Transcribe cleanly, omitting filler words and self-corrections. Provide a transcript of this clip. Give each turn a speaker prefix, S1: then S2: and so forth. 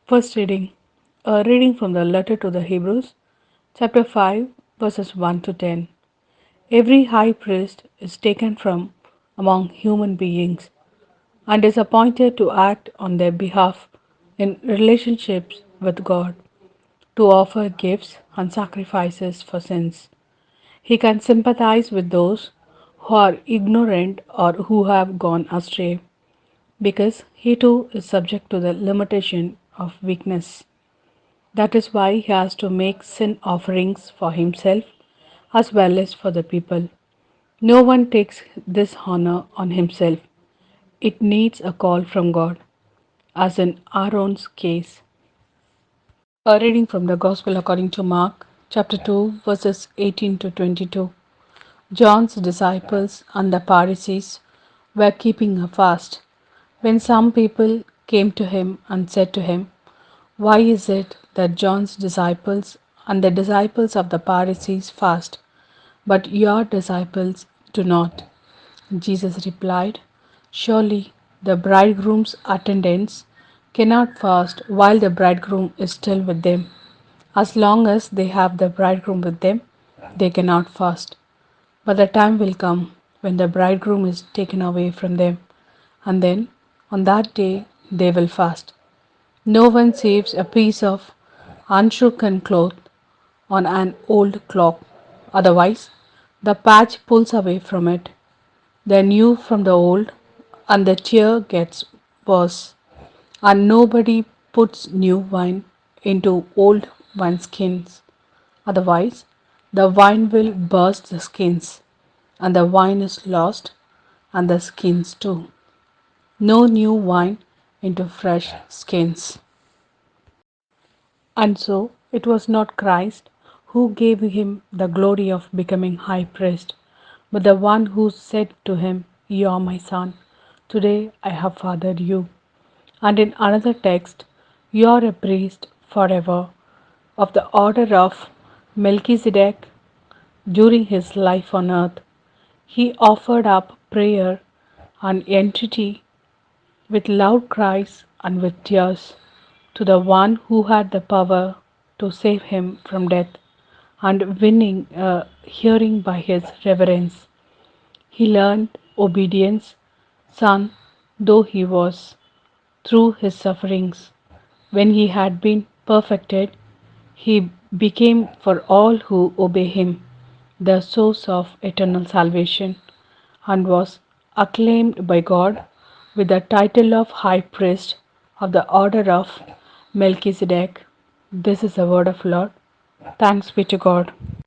S1: First reading. A reading from the letter to the Hebrews, chapter 5, verses 1 to 10. Every high priest is taken from among human beings and is appointed to act on their behalf in relationships with God, to offer gifts and sacrifices for sins. He can sympathize with those who are ignorant or who have gone astray, because he too is subject to the limitation of weakness. That is why he has to make sin offerings for himself as well as for the people. No one takes this honor on himself. It needs a call from God, as in Aaron's case. A reading from the Gospel according to Mark, chapter 2, verses 18 to 22. John's disciples and the Pharisees were keeping a fast when some people came to him and said to him, "Why is it that John's disciples and the disciples of the Pharisees fast, but your disciples do not?" Jesus replied, "Surely the bridegroom's attendants cannot fast while the bridegroom is still with them. As long as they have the bridegroom with them, they cannot fast. But the time will come when the bridegroom is taken away from them, and then on that day they will fast. No one saves a piece of unshrunken cloth on an old cloak, otherwise, the patch pulls away from it, the new from the old, and the tear gets worse. And nobody puts new wine into old wineskins, otherwise, the wine will burst the skins, and the wine is lost, and the skins too. No new wine into fresh skins. And so it was not Christ who gave him the glory of becoming high priest, but the one who said to him, "You are my son, today I have fathered you." And in another text, "You are a priest forever of the order of Melchizedek." During his life on earth, he offered up prayer and entreaty with loud cries and with tears to the one who had the power to save him from death, and winning a hearing by his reverence. He learned obedience, son though he was, through his sufferings. When he had been perfected, he became for all who obey him the source of eternal salvation, and was acclaimed by God with the title of High Priest of the order of Melchizedek. This is the word of Lord. Thanks be to God.